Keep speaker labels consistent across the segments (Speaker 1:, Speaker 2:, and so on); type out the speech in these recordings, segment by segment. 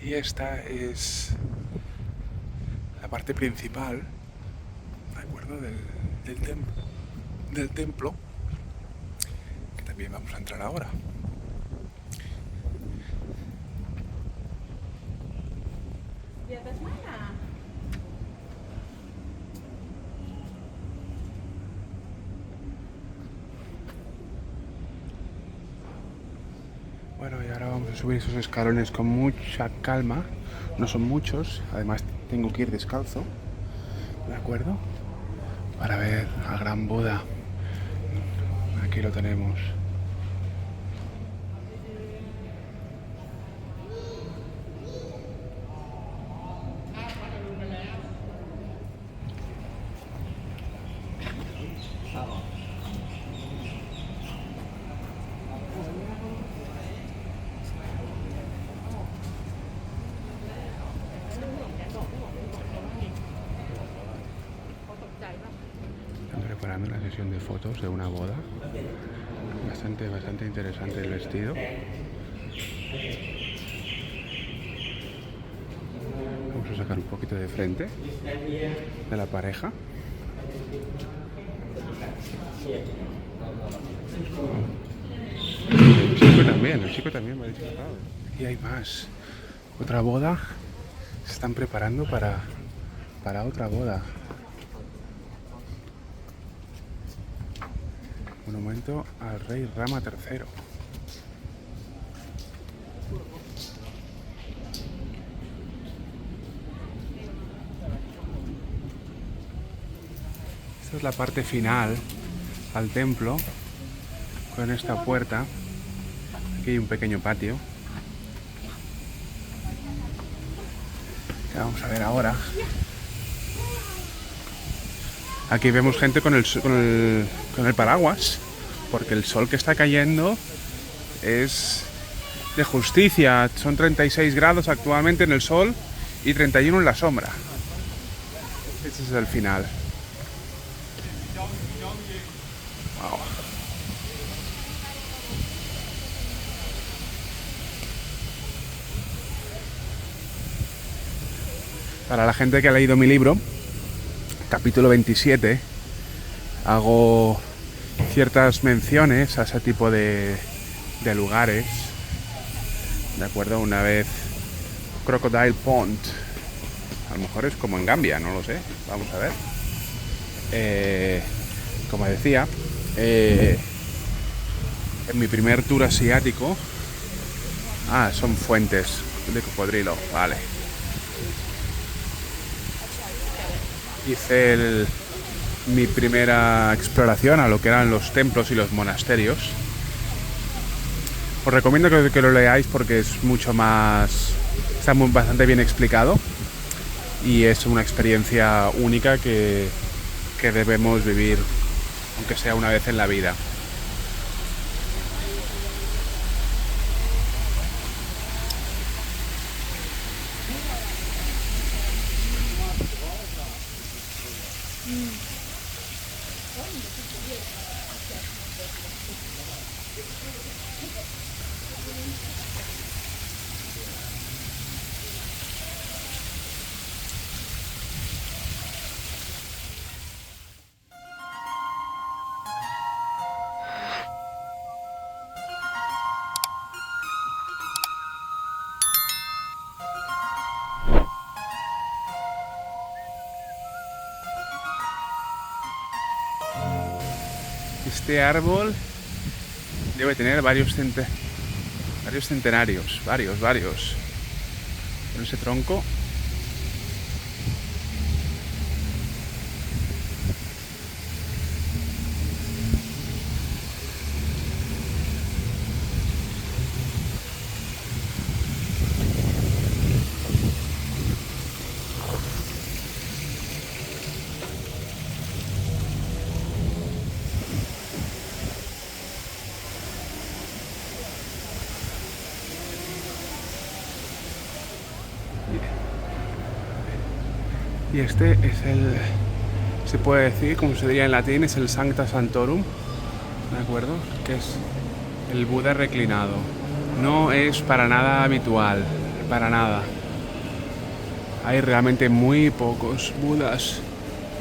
Speaker 1: Y esta es la parte principal, ¿de acuerdo? Del templo, que también vamos a entrar ahora. Bueno, y ahora vamos a subir esos escalones con mucha calma. No son muchos, además tengo que ir descalzo, ¿de acuerdo? Para ver al gran Buda. Aquí lo tenemos. Están preparando una sesión de fotos de una boda. Bastante interesante el vestido. Vamos a sacar un poquito de frente de la pareja. El chico también va disfrazado. Aquí hay más. Otra boda. Se están preparando para otra boda. Monumento al rey Rama III. Esta es la parte final al templo, con esta puerta. Aquí hay un pequeño patio que vamos a ver ahora. Aquí vemos gente con el paraguas, porque el sol que está cayendo es de justicia. Son 36 grados actualmente en el sol y 31 en la sombra. Este es el final. Wow. Para la gente que ha leído mi libro, capítulo 27, hago ciertas menciones a ese tipo de lugares. De acuerdo, una vez Crocodile Pond, a lo mejor es como en Gambia, no lo sé, vamos a ver. Como decía, en mi primer tour asiático, son fuentes de cocodrilo, vale. Hice mi primera exploración a lo que eran los templos y los monasterios. Os recomiendo que lo leáis porque es mucho más... está bastante bien explicado y es una experiencia única que debemos vivir, aunque sea una vez en la vida. Este árbol debe tener varios centenarios, varios. En ese tronco. Y este es se puede decir, como se diría en latín, es el Sancta Sanctorum, ¿de acuerdo? Que es el Buda reclinado. No es para nada habitual. para nada. Hay realmente muy pocos Budas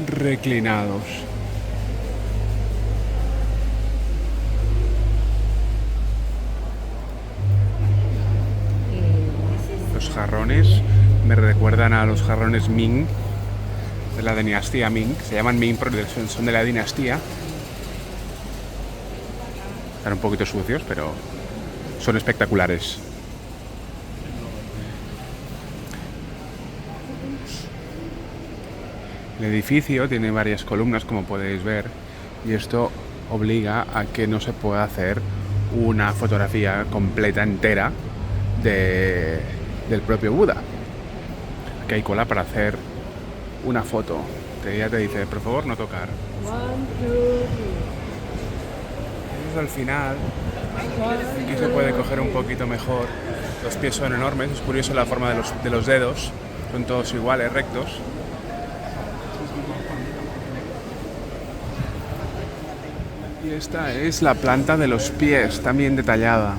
Speaker 1: reclinados. Los jarrones me recuerdan a los jarrones Ming, de la dinastía Ming. Se llaman Ming porque son de la dinastía. Están un poquito sucios, pero son espectaculares. El edificio tiene varias columnas, como podéis ver, y esto obliga a que no se pueda hacer una fotografía completa entera del propio Buda. Aquí hay cola para hacer una foto. Ya te dice, por favor, no tocar. Eso es al final. Aquí se puede coger un poquito mejor. Los pies son enormes, es curioso la forma de los dedos. Son todos iguales, rectos. Y esta es la planta de los pies, también detallada.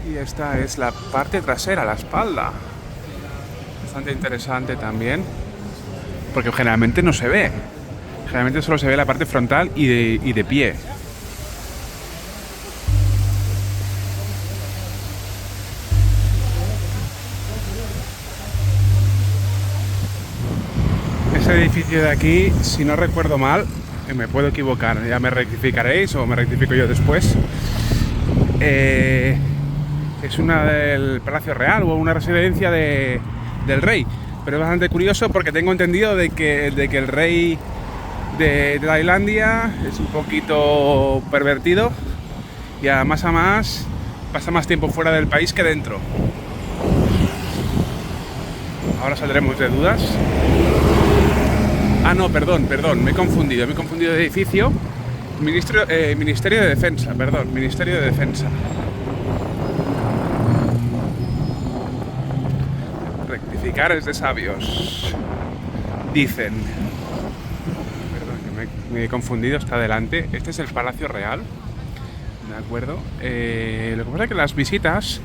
Speaker 1: Y esta es la parte trasera, la espalda. Bastante interesante también, porque generalmente no se ve. Generalmente solo se ve la parte frontal y de pie. Ese edificio de aquí, si no recuerdo mal, me puedo equivocar, ya me rectificaréis o me rectifico yo después, es una del Palacio Real o una residencia del rey, pero es bastante curioso porque tengo entendido de que el rey de Tailandia es un poquito pervertido y además a más pasa más tiempo fuera del país que dentro. Ahora saldremos de dudas. Ah, no, perdón, me he confundido de edificio. Ministerio de Defensa, Ministerio de Defensa. Rectificar es de sabios, dicen. Perdón, que me he confundido, está delante. Este es el Palacio Real, ¿de acuerdo? Lo que pasa es que las visitas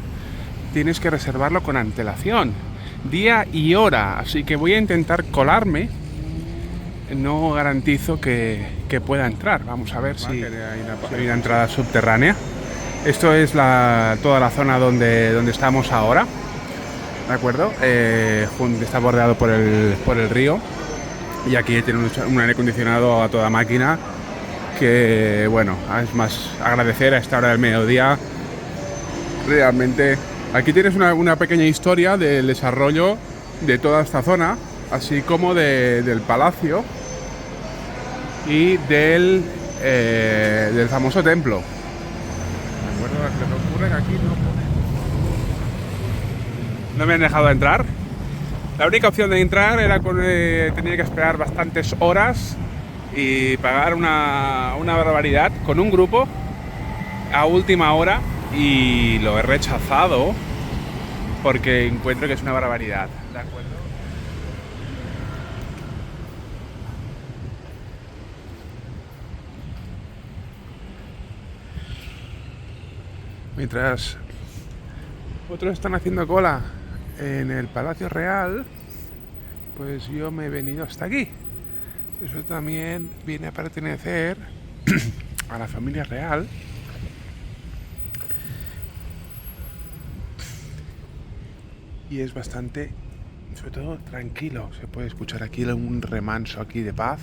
Speaker 1: tienes que reservarlo con antelación, día y hora, así que voy a intentar colarme. No garantizo que pueda entrar. Vamos a ver si hay una entrada subterránea. Esto es toda la zona donde estamos ahora, ¿de acuerdo? Está bordeado por el río y aquí tiene un aire acondicionado a toda máquina que, bueno, es más agradecer a esta hora del mediodía. Realmente aquí tienes una pequeña historia del desarrollo de toda esta zona, así como del palacio y del famoso templo. ¿De acuerdo? Lo que ocurre que aquí no me han dejado entrar. La única opción de entrar era tenía que esperar bastantes horas y pagar una barbaridad con un grupo a última hora, y lo he rechazado porque encuentro que es una barbaridad. ¿De acuerdo? Mientras otros están haciendo cola en el Palacio Real, pues yo me he venido hasta aquí. Eso también viene a pertenecer a la familia real. Y es bastante, sobre todo, tranquilo. Se puede escuchar aquí un remanso aquí de paz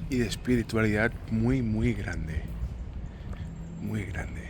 Speaker 1: y de espiritualidad muy, muy grande. Muy grande.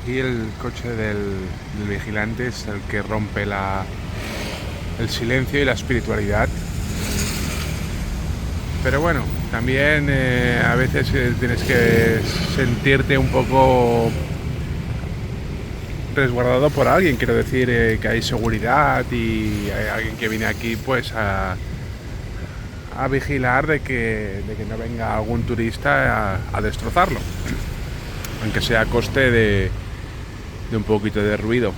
Speaker 1: aquí el coche del vigilante es el que rompe el silencio y la espiritualidad. Pero bueno, también a veces tienes que sentirte un poco resguardado por alguien. Quiero decir que hay seguridad y hay alguien que viene aquí pues a vigilar de que no venga algún turista a destrozarlo, aunque sea a coste de un poquito de ruido.